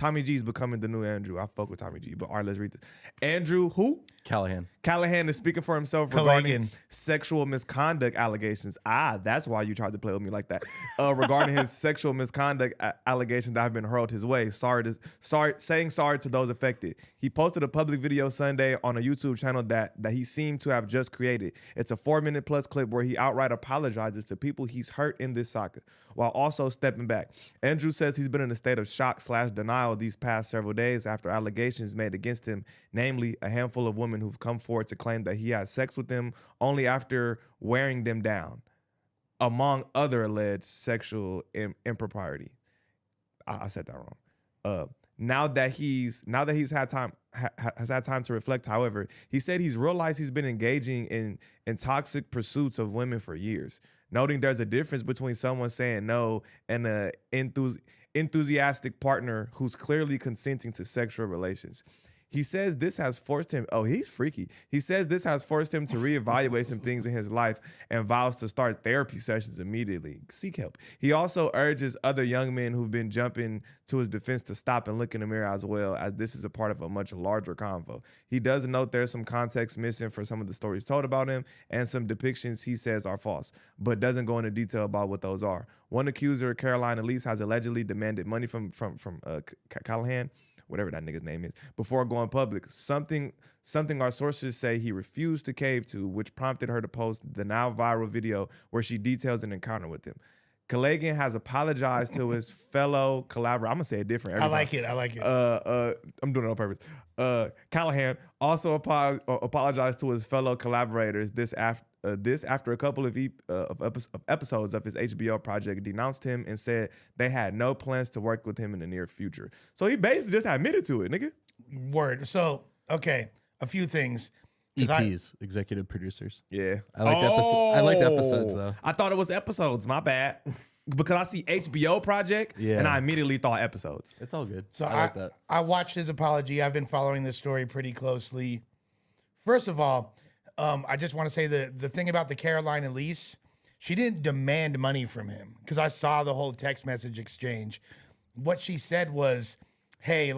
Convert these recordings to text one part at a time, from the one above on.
Tommy G's becoming the new Andrew. I fuck with Tommy G. But all right, let's read this. Andrew, who? Callaghan. Callaghan is speaking for himself regarding sexual misconduct allegations. That's why you tried to play with me like that. Regarding his sexual misconduct allegations that have been hurled his way. Saying sorry to those affected. He posted a public video Sunday on a YouTube channel that he seemed to have just created. It's a 4-minute plus clip where he outright apologizes to people he's hurt in this saga, while also stepping back. Andrew says he's been in a state of shock/denial these past several days after allegations made against him, namely a handful of women who've come forward to claim that he had sex with them only after wearing them down, among other alleged sexual impropriety. I said that wrong. Now that he's had time has had time to reflect, however, he said he's realized he's been engaging in toxic pursuits of women for years, noting there's a difference between someone saying no and an enthusiastic partner who's clearly consenting to sexual relations. He says this has forced him, he's freaky. He says this has forced him to reevaluate some things in his life and vows to start therapy sessions immediately. Seek help. He also urges other young men who've been jumping to his defense to stop and look in the mirror as well, as this is a part of a much larger convo. He does note there's some context missing for some of the stories told about him and some depictions he says are false, but doesn't go into detail about what those are. One accuser, Caroline Elise, has allegedly demanded money from Callaghan, whatever that nigga's name is, before going public. Something our sources say he refused to cave to, which prompted her to post the now viral video where she details an encounter with him. Callaghan has apologized to his fellow collaborator. I'm gonna say it different. I like it. I'm doing it on purpose. Callahan also apologized to his fellow collaborators. This after a couple of episodes of his HBO project denounced him and said they had no plans to work with him in the near future. So he basically just admitted to it, nigga. Word. So, okay, a few things. EPs, executive producers. Yeah. I like the episodes, though. I thought it was episodes. My bad. Because I see HBO project, and I immediately thought episodes. It's all good. So I like that. I watched his apology. I've been following this story pretty closely. First of all, I just want to say the thing about the Caroline Elise, she didn't demand money from him because I saw the whole text message exchange. What she said was, hey,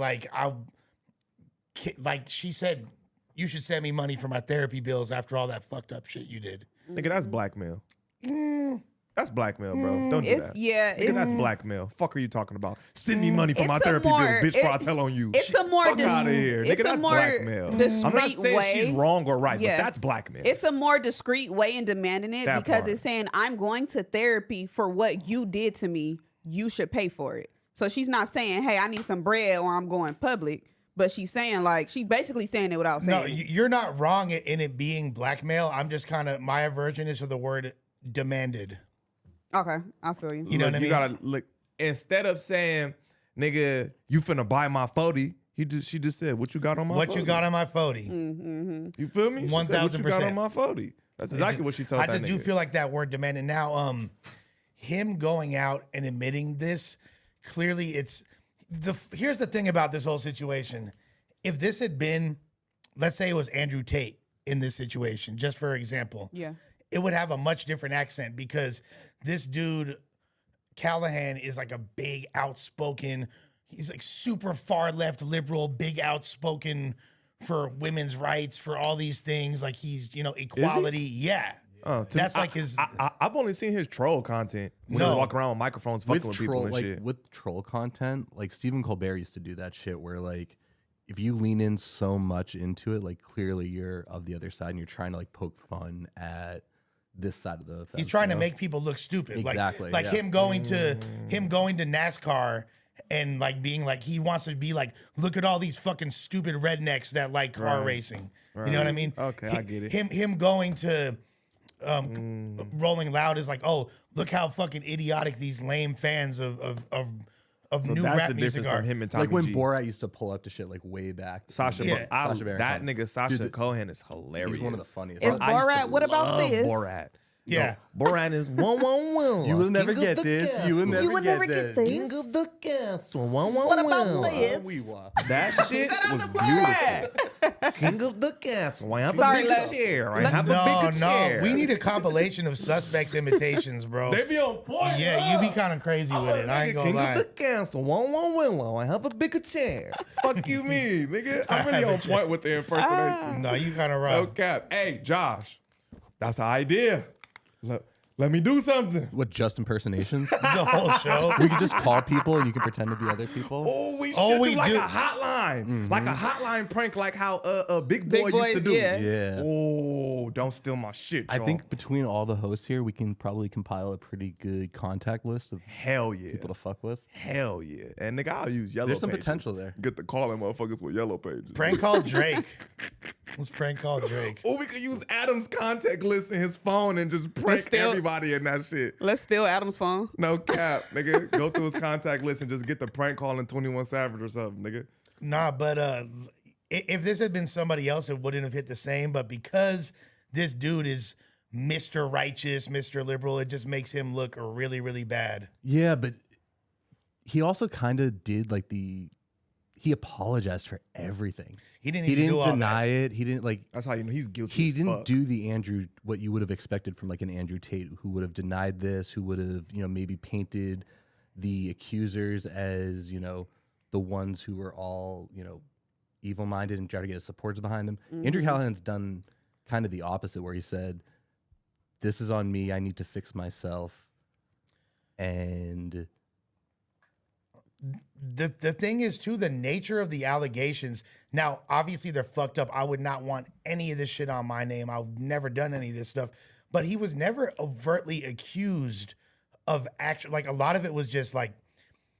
she said, you should send me money for my therapy bills after all that fucked up shit you did. Nigga, that's blackmail. That's blackmail, bro. Don't do that. Yeah, nigga, that's blackmail. Fuck are you talking about? Send me money for my therapy bills, bitch, before I tell on you. It's a more fuck out of here. Nigga, that's blackmail. I'm not saying she's wrong or right, but that's blackmail. It's a more discreet way in demanding it because it's saying, I'm going to therapy for what you did to me. You should pay for it. So she's not saying, hey, I need some bread or I'm going public. But she's saying, she basically saying it without saying it. No, you're not wrong in it being blackmail. I'm just my aversion is for the word demanded. Okay, I feel you. You know what I mean? You gotta look, instead of saying, nigga, you finna buy my 40, she just said, what you got on my 40? What you got on my 40? Mm-hmm. You feel me? 1,000%. What you got on my 40? That's exactly what she told that nigga. I just do feel like that word demanded. Now, him going out and admitting this, clearly here's the thing about this whole situation. If this had been, let's say it was Andrew Tate in this situation, just for example, it would have a much different accent because this dude, Callaghan, is like a big outspoken, he's like super far left liberal, big outspoken for women's rights, for all these things. Like he's, equality. Yeah. That's like his. I've only seen his troll content when he walk around with microphones fucking with people and shit. With troll content, Stephen Colbert used to do that shit where if you lean in so much into it, clearly you're of the other side and you're trying to poke fun at this side of the fence. He's trying to make people look stupid. Exactly. Him going to NASCAR and being he wants to be look at all these fucking stupid rednecks that like car racing. Right. You know what I mean? Okay, I get it. Him going to Rolling Loud is oh, look how fucking idiotic these lame fans of new rap music are. From him and Tommy when G. Borat used to pull up to shit way back. Sacha Baron Cohen is hilarious. He's one of the funniest. Is Borat? What about this? Borat. Yeah. Borat is 111. You will never get this. You will never get this. King of the castle. 111. What about this? That shit was beautiful. King of the castle. I have Sorry, a bigger chair. I have a bigger chair. We need a compilation of Suspects imitations, bro. They be on point. Yeah, you be kind of crazy with it. I ain't gonna King lie. of the castle. 111. I have a bigger chair. Fuck you, me, nigga. I'm really on point with the impersonation. No, you kind of No right. cap. Hey, Josh, that's an idea. Let me do something. What, just impersonations? The whole show. We could just call people and you can pretend to be other people. Oh, we should Oh, we do like do. a hotline. Like a hotline prank, like how Big Big Boy Boy, used to do. yeah. Yeah. Oh, don't steal my shit, I y'all. think between all the hosts here, we can probably compile a pretty good contact list of Hell yeah. people to fuck with. Hell yeah. And nigga, I'll use yellow There's some pages. potential there. Get the calling motherfuckers with yellow pages. Prank call Drake. Let's prank call Drake. Or we could use Adam's contact list in his phone and just prank still- everybody in that shit. Let's steal Adam's phone. No cap, nigga. Go through his contact list and just get the prank calling 21 Savage or something, nigga. Nah, but if this had been somebody else, it wouldn't have hit the same. But because this dude is Mr. Righteous, Mr. Liberal, it just makes him look really, really bad. Yeah, but he also kind of did like he apologized for everything. He didn't He even do didn't all deny that. it. He didn't like That's how you know he's guilty. he as didn't fuck. do the Andrew what you would have expected from like an Andrew Tate who would have denied this, who would have, maybe painted the accusers as, the ones who were all, evil minded and try to get his supporters behind them. Andrew Callaghan's done kind of the opposite where he said, "This is on me. I need to fix myself." And The thing is, too, the nature of the allegations. Now, obviously, they're fucked up. I would not want any of this shit on my name. I've never done any of this stuff. But he was never overtly accused of action. Like, a lot of it was just like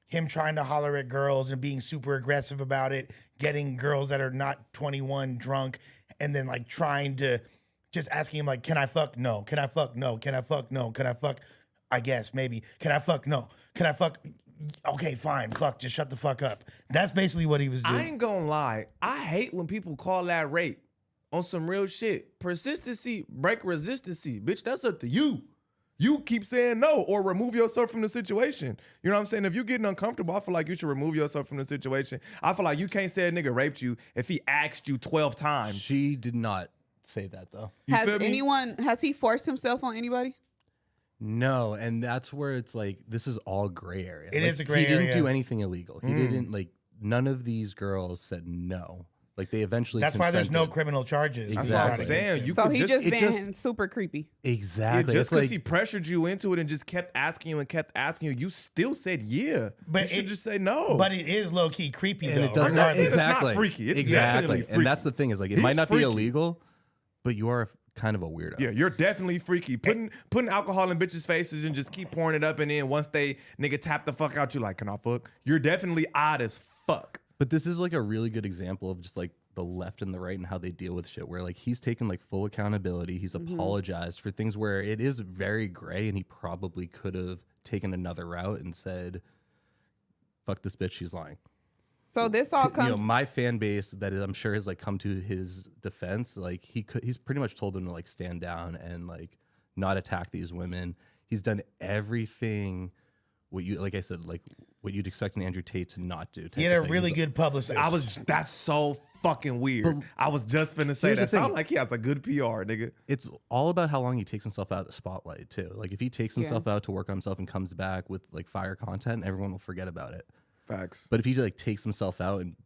him trying to holler at girls and being super aggressive about it, getting girls that are not 21 drunk, and then like trying to just asking him, like, can I fuck? No. Can I fuck? No. Can I fuck? No. Can I fuck? I guess, maybe. Can I fuck? No. Can I fuck? Okay, fine. Fuck, just shut the fuck up. That's basically what he was doing. I ain't gonna lie. I hate when people call that rape on some real shit. Persistency, break resistancy. Bitch, that's up to you. You keep saying no or remove yourself from the situation. You know what I'm saying? If you're getting uncomfortable, I feel like you should remove yourself from the situation. I feel like you can't say a nigga raped you if he asked you 12 times. she did not say that though. You feel me? Has he forced himself on anybody? No, and that's where it's like this is all gray area. It Like, is a gray He didn't area. do anything illegal. He didn't like none of these girls said no. Like they eventually. That's why there's no consented. criminal charges. That's Exactly. what I'm saying. You So could he just, just it been just- super creepy. Exactly. just It's because like he pressured you into it and just kept asking you and kept asking you, you still said yeah. But you should it- just say no. But it is low key creepy and though. it doesn't regardless. It's not exactly freaky. It's exactly. definitely freaky. And that's the thing is like it He's might not freaky. be illegal, but you are kind of a weirdo. Yeah, you're definitely freaky. Putting alcohol in bitches' faces and just keep pouring it up, and then once they nigga tap the fuck out, you like, can I fuck? You're definitely odd as fuck. But this is like a really good example of just like the left and the right and how they deal with shit where like he's taken like full accountability. He's apologized for things where it is very gray and he probably could have taken another route and said, fuck this bitch, she's lying. So this all comes. My fan base that is, I'm sure has like come to his defense. Like he's pretty much told them to like stand down and like not attack these women. He's done everything what you, like I said, like what you'd expect an Andrew Tate to not do. He had a really good publicist. That's so fucking weird. I was just finna say here's the that. Sound thing. like he has a good PR, nigga. It's all about how long he takes himself out of the spotlight too. Like if he takes himself out to work on himself and comes back with like fire content, everyone will forget about it. Facts. But if he like takes himself out and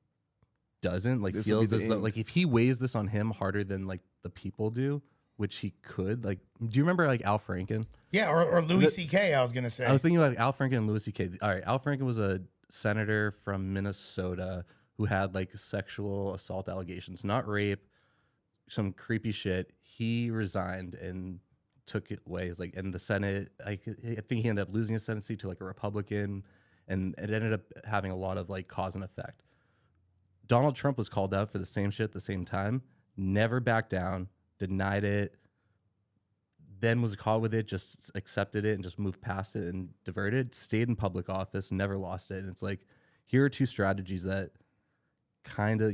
doesn't like This will be feels the as though end. like if he weighs this on him harder than like the people do, which he could, like do you remember like Al Franken? Yeah, or Louis C.K. I was gonna say. I was thinking about Al Franken and Louis C.K. All right, Al Franken was a senator from Minnesota who had like sexual assault allegations, not rape, some creepy shit. He resigned and took it away. It's like in the Senate, I think he ended up losing his Senate seat to like a Republican, and it ended up having a lot of like cause and effect. Donald Trump was called out for the same shit at the same time, never backed down, denied it, then was caught with it, just accepted it and just moved past it and diverted, stayed in public office, never lost it. And it's like, here are two strategies that kind of,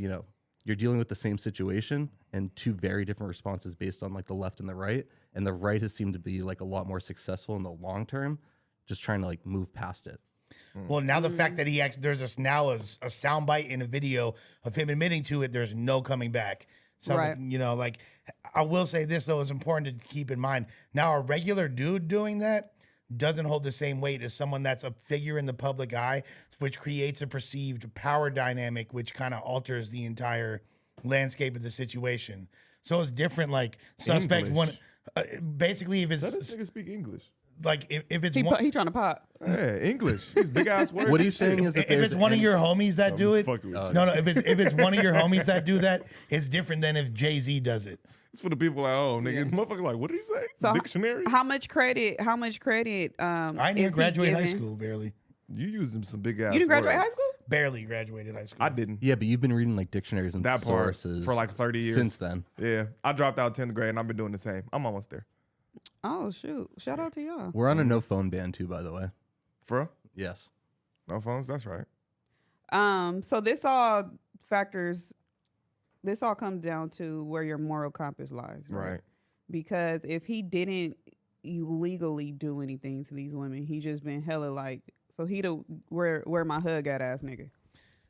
you're dealing with the same situation and two very different responses based on like the left and the right. And the right has seemed to be like a lot more successful in the long term, just trying to like move past it. Well, now the fact that he actually there's a soundbite in a video of him admitting to it, there's no coming back. Sounds Right. like, like I will say this though, it's important to keep in mind. Now a regular dude doing that doesn't hold the same weight as someone that's a figure in the public eye, which creates a perceived power dynamic, which kind of alters the entire landscape of the situation. So it's different. Like suspect one, basically, if Let this it's nigga speak English. like if it's He one, trying to pop. Yeah, English. These big ass words. What he's saying is that if it's one of your homies that do it, No, no, if it's one of your homies that do that, it's different than if Jay-Z does it. It's for the people at home, nigga. Motherfucker, like, what did he say? So Dictionary? How much credit? I didn't even is he graduate high giving? school, barely. You used some big ass. You didn't graduate words. high school? Barely graduated high school. I didn't. Yeah, but you've been reading like dictionaries and That part sources for like 30 years. since then. Yeah, I dropped out 10th grade and I've been doing the same. I'm almost there. Oh shoot! Shout out to y'all. We're on a no phone ban too, by the way. For real? Yes. No phones? That's right. So this all factors. This all comes down to where your moral compass lies, right? Right. Because if he didn't illegally do anything to these women, he just been hella like. So he the where my hug at ass nigga.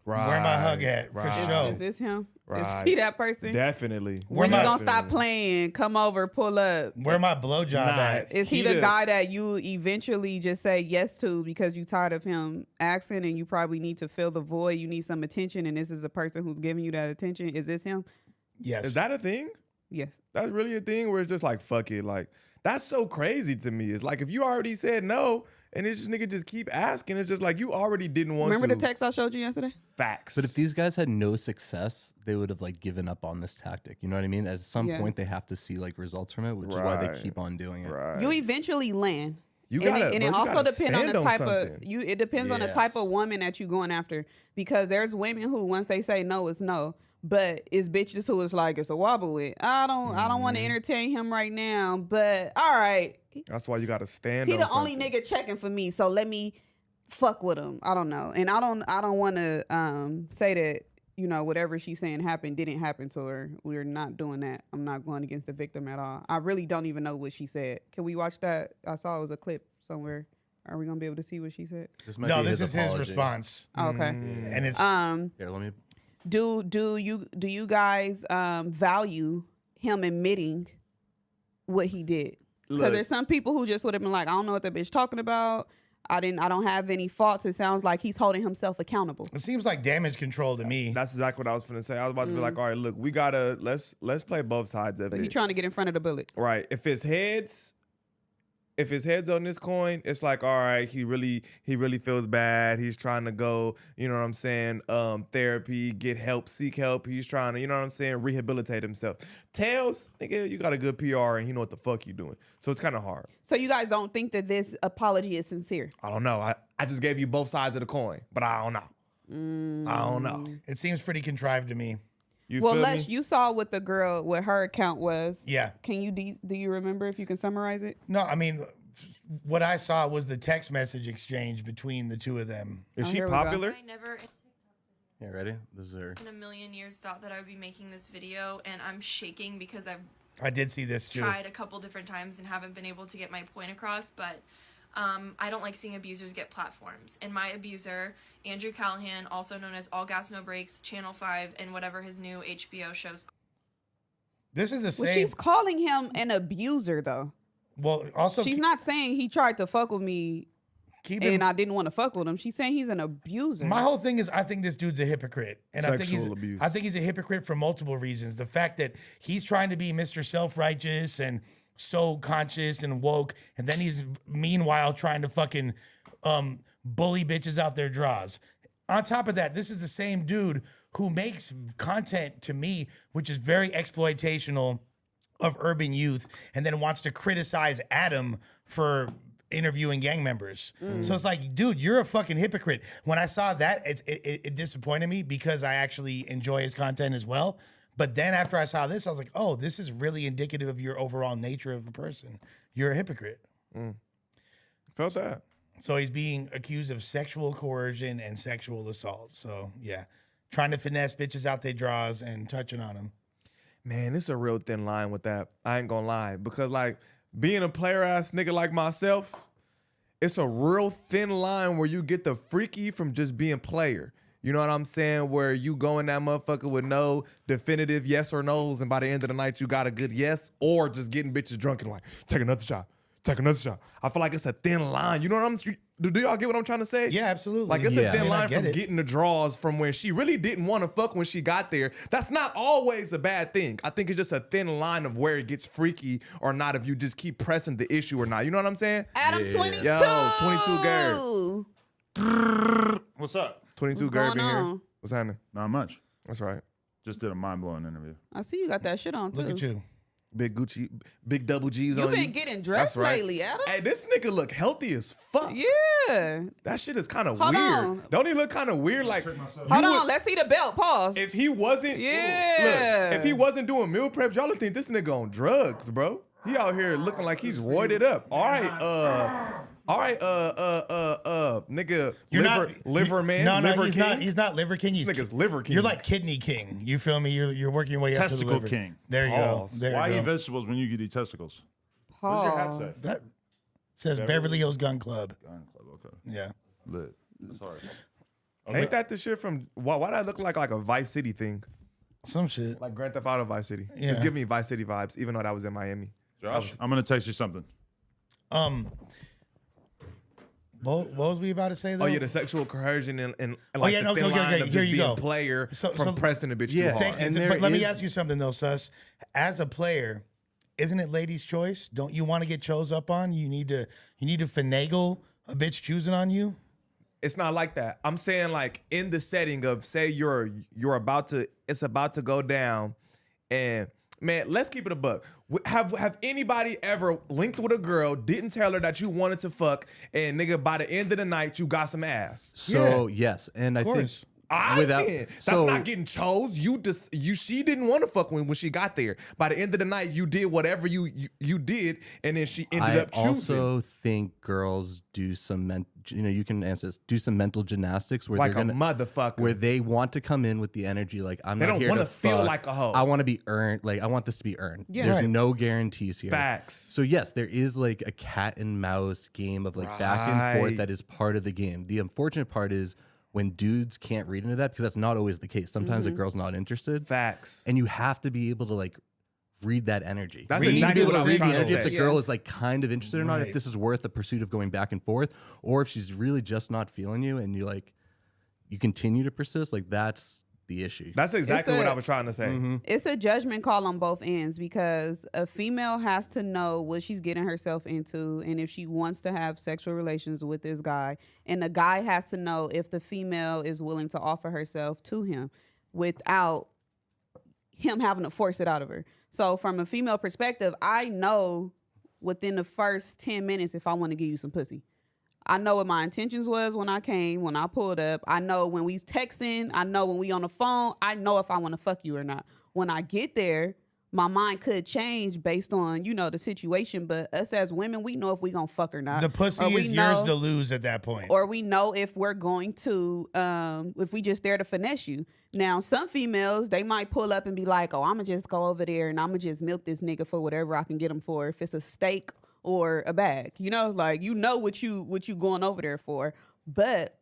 Right. Where my hug at? For Right. sure. Is this him? Right. Is he that person? Definitely. Where When you my- gonna stop playing? Come over, pull up. Where my blowjob Nah. at? Is he He the the- guy that you eventually just say yes to because you tired of him asking and you probably need to fill the void? You need some attention, and this is the person who's giving you that attention. Is this him? Yes. Is that a thing? Yes. That's really a thing where it's just like, fuck it. Like, that's so crazy to me. It's like, if you already said no and this nigga just keep asking, it's just like, you already didn't want Remember to. the text I showed you yesterday? Facts. But if these guys had no success, they would have like given up on this tactic. You know what I mean? At some Yeah. point, they have to see like results from it, which is why they Right. keep on doing it. Right. You eventually land. You And gotta, it, and bro, it you also gotta depends on stand the type of something. you. It depends on the type of woman that you going after, because there's women who once they say no, it's no. But it's bitches who is like it's a wobble with. I don't want to entertain him right now. But all right, That's why you gotta stand he on the only something. nigga checking for me, so let me fuck with him. I don't know, and I don't want to say that whatever she's saying didn't happen to her. We're not doing that. I'm not going against the victim at all. I really don't even know what she said. Can we watch that? I saw it was a clip somewhere. Are we gonna be able to see what she said? This might No, be this is his apology. response. Oh, okay. And it's Here, let me. Do you guys value him admitting what he did? Because Look. there's some people who just would have been like, I don't know what that bitch talking about. I don't have any faults. It sounds like he's holding himself accountable. it seems like damage control to me. That's exactly what I was finna say. I was about to be like, all right, look, we gotta let's play both sides of So it. he trying to get in front of the bullet. Right. If his head's on this coin, it's like, all right, he really feels bad. He's trying to go, you know what I'm saying, therapy, get help, seek help. He's trying to, you know what I'm saying, rehabilitate himself. Tails, nigga, you got a good PR and you know what the fuck you doing. So it's kind of hard. So you guys don't think that this apology is sincere? I don't know. I just gave you both sides of the coin, but I don't know. I don't know. It seems pretty contrived to me. You Well, feel Les, me? you saw what the girl, what her account was. Yeah. Can you do you remember if you can summarize it? No, I mean, what I saw was the text message exchange between the two of them. Is Oh, she here we go. popular? I never Yeah, ready? This is her. in a million years thought that I would be making this video, and I'm shaking because I've I did see this too. tried a couple different times and haven't been able to get my point across, but I don't like seeing abusers get platforms. And my abuser, Andrew Callaghan, also known as All Gas No Breaks, Channel 5, and whatever his new HBO show's. This is the Well, same. she's calling him an abuser, though. Well, also She's not saying he tried to fuck with me keep in and I didn't want to fuck with him. She's saying he's an abuser. My whole thing is I think this dude's a hypocrite. And I Sexual think abuse. he's a hypocrite for multiple reasons. The fact that he's trying to be Mr. Self-Righteous and so conscious and woke, and then he's meanwhile trying to fucking bully bitches out their draws. On top of that, this is the same dude who makes content to me, which is very exploitational of urban youth, and then wants to criticize Adam for interviewing gang members. So it's like, dude, you're a fucking hypocrite. When I saw that, it disappointed me because I actually enjoy his content as well. But then after I saw this, I was like, oh, this is really indicative of your overall nature of a person. You're a hypocrite. Felt that. So he's being accused of sexual coercion and sexual assault. So yeah, trying to finesse bitches out their draws and touching on them. Man, it's a real thin line with that. I ain't gonna lie. Because, like, being a player-ass nigga like myself, it's a real thin line where you get the freaky from just being player. You know what I'm saying? Where you go in that motherfucker with no definitive yes or no's, and by the end of the night, you got a good yes, or just getting bitches drunk and like, take another shot. Take another shot. I feel like it's a thin line. You know what I'm saying? Do y'all get what I'm trying to say? Yeah, absolutely. Like, it's a thin line from it. getting the draws from when she really didn't want to fuck when she got there. That's not always a bad thing. I think it's just a thin line of where it gets freaky or not if you just keep pressing the issue or not. You know what I'm saying? Adam 22. Yo, 22 Garrett. What's up? 22 What's Garrett going in here. on? What's happening? Not much. That's right. Just did a mind-blowing interview. I see you got that shit on too. Look at you. Big Gucci, big double G's You on you. been getting dressed That's right. lately, Adam. Hey, this nigga look healthy as fuck. Yeah. That shit is kind of Hold weird. on. Don't he look kind of weird? Like, Hold on, let's see the belt. Pause. if he wasn't, Yeah. look, if he wasn't doing meal preps, y'all would think this nigga on drugs, bro. He out here looking like he's roided up. All right, nigga, liver man, No, liver he's king. not. He's not liver king. This He's nigga's liver king. You're like kidney king. You feel me? You're working your way up to the Testicle liver. king. There you go. Pause. There Why you eat go. vegetables when you could eat testicles? What does your hat Pause. say? That says Beverly Hills Gun Club. Gun club, okay. Yeah. Lit. That's hard. Ain't that the shit from? Why did that look like a Vice City thing? Some shit. Like Grand Theft Auto Vice City. Yeah. It's giving me Vice City vibes, even though that was in Miami. Josh, I'm gonna text you something. What was we about to say though? Oh yeah, the sexual coercion and like yeah, the no, thin okay, line okay, of here just you being go. player So- from pressing the bitch Yeah. too hard. Thank you. And But let me there ask you something though, Sus. As a player, isn't it ladies' choice? Don't you want to get chose up on? You need to finagle a bitch choosing on you. It's not like that. I'm saying like in the setting of say you're about to it's about to go down, and man, let's keep it a buck. Have anybody ever linked with a girl, didn't tell her that you wanted to fuck, and nigga by the end of the night you got some ass? So yes, and I think course. That's not getting chose. She didn't want to fuck when she got there. By the end of the night, you did whatever you did, and then she ended up choosing. I also think girls do some you can answer this. Do some mental gymnastics where Like they're a gonna, motherfucker. where they want to come in with the energy like I'm They not don't here wanna to feel fuck. like a hoe. I want to be earned. Like I want this to be earned. Yeah. There's Right. no guarantees here. Facts. So yes, there is like a cat and mouse game of like back and forth Right. that is part of the game. The unfortunate part is when dudes can't read into that because that's not always the case. Sometimes a girl's not interested. Facts. And you have to be able to like read that energy. That's You need to exactly be able what I to was read the trying to energy if say. the girl is like kind of interested or not, if Right. this is worth the pursuit of going back and forth, or if she's really just not feeling you and you continue to persist, like that's the issue. That's exactly It's what a- I was trying to say. It's a judgment call on both ends because a female has to know what she's getting herself into and if she wants to have sexual relations with this guy. And the guy has to know if the female is willing to offer herself to him without him having to force it out of her. So from a female perspective, I know within the first 10 minutes if I want to give you some pussy. I know what my intentions was when I came, when I pulled up. I know when we texting. I know when we on the phone. I know if I want to fuck you or not. When I get there, my mind could change based on, the situation. But us as women, we know if we gonna fuck or not. The pussy Or we is yours know- to lose at that point. or we know if we're going to, if we just there to finesse you. Now, some females, they might pull up and be like, oh, I'm going to just go over there and I'm going to just milk this nigga for whatever I can get him for. If it's a steak or a bag, what you going over there for. But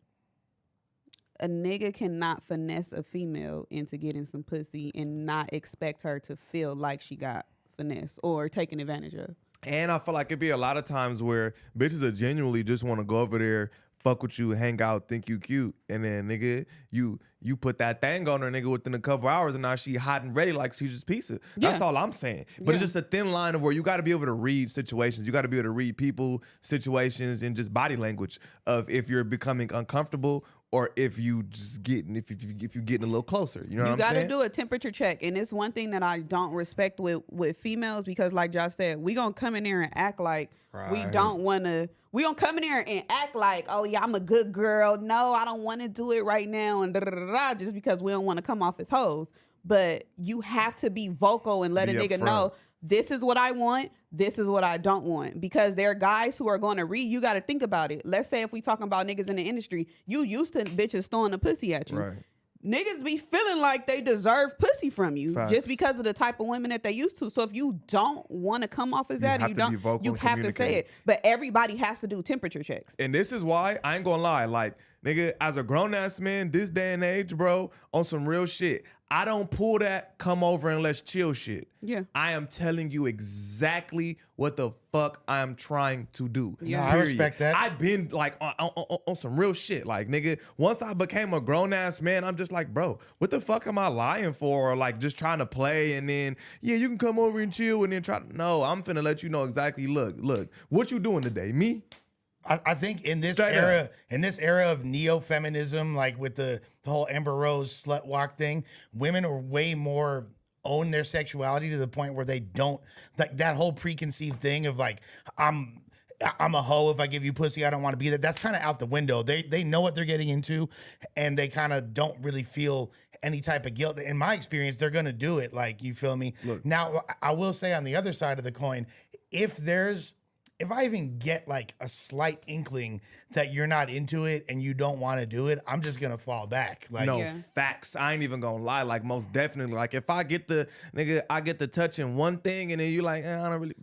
a nigga cannot finesse a female into getting some pussy and not expect her to feel like she got finesse or taken advantage of. And I feel like it'd be a lot of times where bitches that genuinely just want to go over there, fuck with you, hang out, think you cute, and then nigga, you put that thing on her, nigga, within a couple hours, and now she hot and ready like she's just pizza. That's Yeah. all I'm saying. But it's Yeah. just a thin line of where you got to be able to read situations. You got to be able to read people, situations, and just body language of if you're becoming uncomfortable or if you just getting if you're getting a little closer. You know You what I'm got to saying? do a temperature check, and it's one thing that I don't respect with females because, like Josh said, we gonna come in there and act like we don't want to. We gonna come in there and act like, oh yeah, I'm a good girl. No, I don't want to do it right now, and just because we don't want to come off as hoes. But you have to be vocal and let Be a nigga upfront. know this is what I want. This is what I don't want. Because there are guys who are going to read. You got to think about it. Let's say if we talking about niggas in the industry, you used to bitches throwing a pussy at you. Right. niggas be feeling like they deserve pussy from you Facts. just because of the type of women that they used to. So if you don't want to come off as that, have and to be vocal you and have to say communicate. it. But everybody has to do temperature checks. And this is why I ain't gonna lie, like nigga, as a grown ass man, this day and age, bro, on some real shit, I don't pull that come over and let's chill shit. Yeah. I am telling you exactly what the fuck I'm trying to do. Yeah. No, I respect that. I've been like on some real shit. Like, nigga, once I became a grown ass man, I'm just like, bro, what the fuck am I lying for? Or like just trying to play and then, yeah, you can come over and chill and then try. No, I'm finna let you know exactly. Look, what you doing today? Me? I think in this Straight era, up. of neo-feminism, like with the whole Amber Rose slut walk thing, women are way more own their sexuality to the point where they don't, like that whole preconceived thing of like, I'm a hoe if I give you pussy, I don't want to be that. That's kind of out the window. They know what they're getting into, and they kind of don't really feel any type of guilt. In my experience, they're gonna do it. Like, you feel me? Look. Now, I will say on the other side of the coin, if I even get like a slight inkling that you're not into it and you don't want to do it, I'm just gonna fall back. Like, No, Yeah. facts. I ain't even gonna lie. Like, most definitely. Like, if I get the nigga, I get the touching one thing and then you like, I don't really.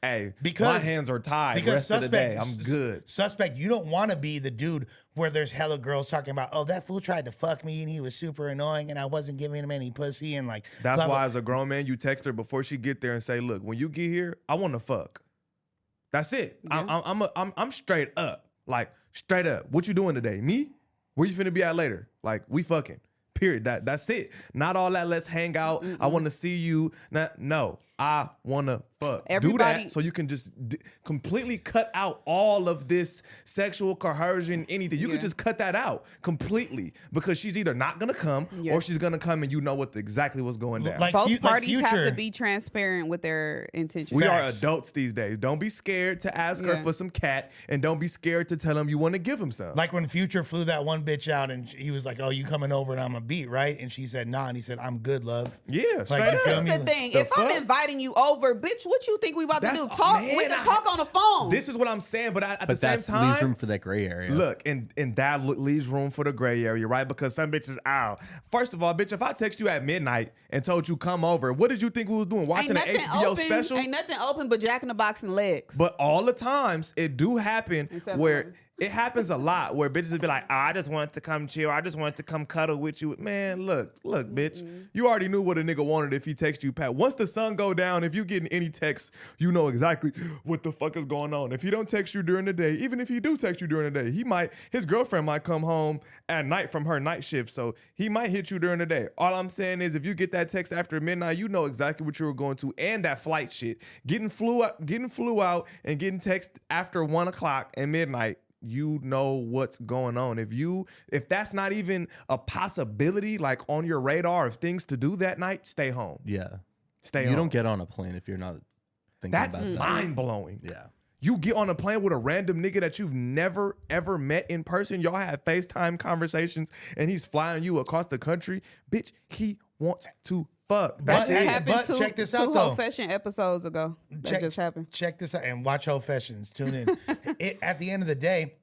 Hey, because my hands are tied. Because Rest of the day, I'm good. Suspect, you don't want to be the dude where there's hella girls talking about, oh, that fool tried to fuck me and he was super annoying and I wasn't giving him any pussy and like. That's blah, why, blah. as a grown man, you text her before she get there and say, "Look, when you get here, I want to fuck." That's it. Yeah. I'm straight up. Like, straight up. What you doing today? Me? Where you finna be at later? Like, we fucking. Period. That's it. Not all that. Let's hang out. I want to see you. No, I want to fuck. Do Everybody- that so you can just completely cut out all of this sexual coercion, anything. You Yeah. can just cut that out completely because she's either not gonna come Yeah. or she's gonna come and you know exactly what's going down. Like, Both like parties have Future. to be transparent with their intentions. We are Facts. adults these days. Don't be scared to ask her Yeah. for some cat, and don't be scared to tell him you want to give him some. Like when Future flew that one bitch out and he was like, oh, you coming over and I'm gonna beat, right? And she said, nah. And he said, I'm good, love. Yeah, straight you up. feel me? That's the thing. The If I'm fuck? inviting you over, bitch, what you think we about to That's- do? Talk. man, we can I- talk on the phone. This is what I'm saying, but at the But same that time, leaves room for that gray area. look, and that leaves room for the gray area, right? Because some bitches, first of all, bitch, if I text you at midnight and told you come over, what did you think we was doing? Watching an HBO special? Ain't nothing open but Jack in the Box and legs. But all the times it do happen Except where for- it happens a lot where bitches would be like, I just wanted to come chill. I just wanted to come cuddle with you. Man, look, bitch. You already knew what a nigga wanted if he text you, Pat. Once the sun go down, if you getting any text, you know exactly what the fuck is going on. If he don't text you during the day, even if he do text you during the day, his girlfriend might come home at night from her night shift. So he might hit you during the day. All I'm saying is if you get that text after midnight, you know exactly what you were going to. And that flight shit. Getting flew out and getting text after 1 o'clock and midnight. You know what's going on. If that's not even a possibility, like on your radar of things to do that night, stay home. Yeah. Stay You home. don't get on a plane if you're not thinking That's about that. mind blowing. Yeah. You get on a plane with a random nigga that you've never ever met in person. Y'all have FaceTime conversations, and he's flying you across the country. Bitch, he wants to fuck. But That's That hey, it. happened but two, check this two out, whole though. fashion episodes ago. That just happened. Check this out and watch Ho Fashions. Tune in. At the end of the day,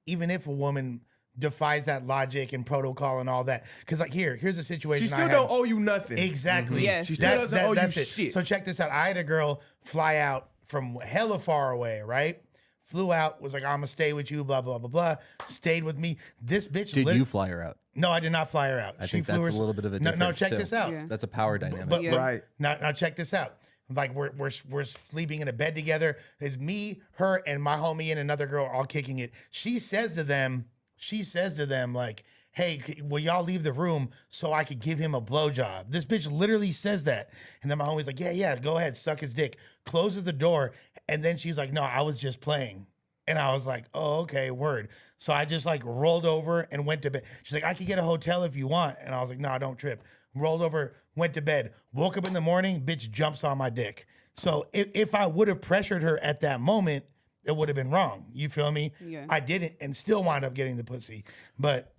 even if a woman defies that logic and protocol and all that, because like here's a situation. She I still had. don't owe you nothing. Exactly. Yes. She still doesn't owe you that's it. shit. So check this out. I had a girl fly out from hella far away, right? Flew out, was like, I'm gonna stay with you, blah, blah, blah, blah. Stayed with me. This bitch Did you fly her out? No, I did not fly her out. I think that's a little bit of a difference. No, check too. this out. Yeah. That's a power dynamic. But Right. now check this out. Like we're sleeping in a bed together. It's me, her, and my homie and another girl all kicking it. She says to them, like, hey, will y'all leave the room so I could give him a blowjob? This bitch literally says that. And then my homie's like, yeah, go ahead, suck his dick. Closes the door. And then she's like, no, I was just playing. And I was like, oh, okay, word. So I just like rolled over and went to bed. She's like, I could get a hotel if you want. And I was like, no, don't trip. Rolled over, went to bed. Woke up in the morning, bitch jumps on my dick. So if I would have pressured her at that moment, it would have been wrong. You feel me? Yeah. I didn't and still wound up getting the pussy. But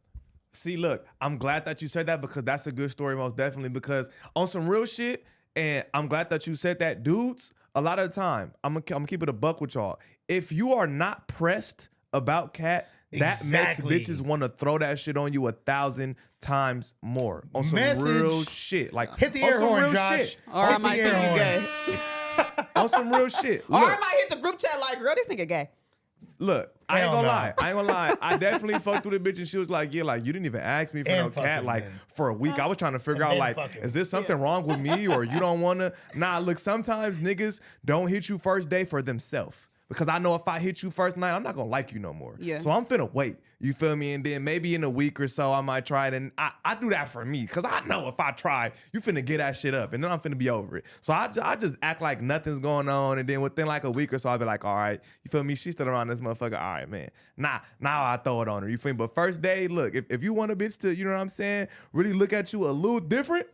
See, look, I'm glad that you said that because that's a good story, most definitely. Because on some real shit, and I'm glad that you said that, dudes. A lot of the time, I'm gonna keep it a buck with y'all. If you are not pressed about cat, That Exactly. makes bitches want to throw that shit on you 1,000 times more on some Message. real shit. Like Hit the on air some horn, real Josh. shit. Or I Hit the might air think you horn. gay. On some real shit. Or I Look, might hit the group chat like, girl, this nigga gay. look, I ain't Hell gonna no. lie. I ain't gonna lie. I definitely fucked with a bitch and she was like, yeah, like you didn't even ask me for And no fuck cat him, like man. for a week. I was trying to figure And out then like, fuck him. is this something wrong with me or you don't wanna? Nah, look, sometimes niggas don't hit you first day for themselves. Because I know if I hit you first night, I'm not gonna like you no more. Yeah. So I'm finna wait. You feel me? And then maybe in a week or so, I might try it. And I do that for me. Because I know if I try, you finna get that shit up. And then I'm finna be over it. So I just act like nothing's going on. And then within like a week or so, I'll be like, all right, you feel me? She's still around this motherfucker. All right, man. Now I throw it on her. You feel me? But first day, look, if you want a bitch to, you know what I'm saying, really look at you a little different,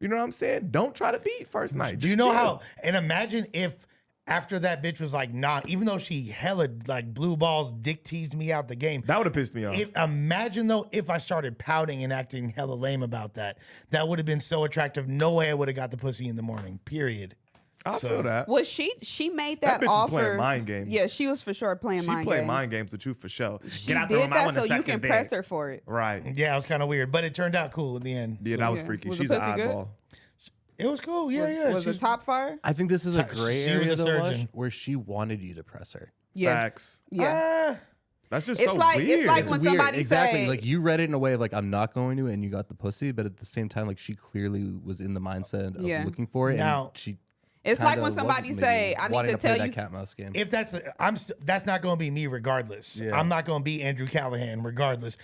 you know what I'm saying? Don't try to beat first night. Do you Just know chill. how? And imagine if after that bitch was like, nah, even though she hella like blue balls, dick teased me out the game. That would have pissed me off. Imagine though if I started pouting and acting hella lame about that. That would have been so attractive. No way I would have got the pussy in the morning. Period. I feel that. Well, she made That that, bitch was offer. playing mind games. Yeah, she was for sure playing She mind played games. mind games with you for sure. She Get out the did room. I that want to so suck you can his press dick. her for it. Right. Yeah, it was kind of weird, but it turned out cool in the end. Yeah, that was Yeah. freaky. Was the She's an pussy good? eyeball. It was cool. Yeah, yeah. Was She it top fire? I think this is a She gray was area a though, Lush, surgeon. where she wanted you to press her. Yes. Facts. Yeah. That's just It's so like- weird. it's like It's when weird. somebody exactly. say- Like you read it in a way of like I'm not going to, and you got the pussy, but at the same time, like she clearly was in the mindset of Yeah. looking for it. Now- and she It's like kinda when somebody wasn't say, maybe I need wanting to play tell that you. cat mouse game. If that's that's not going to be me regardless. Yeah. I'm not going to be Andrew Callaghan regardless.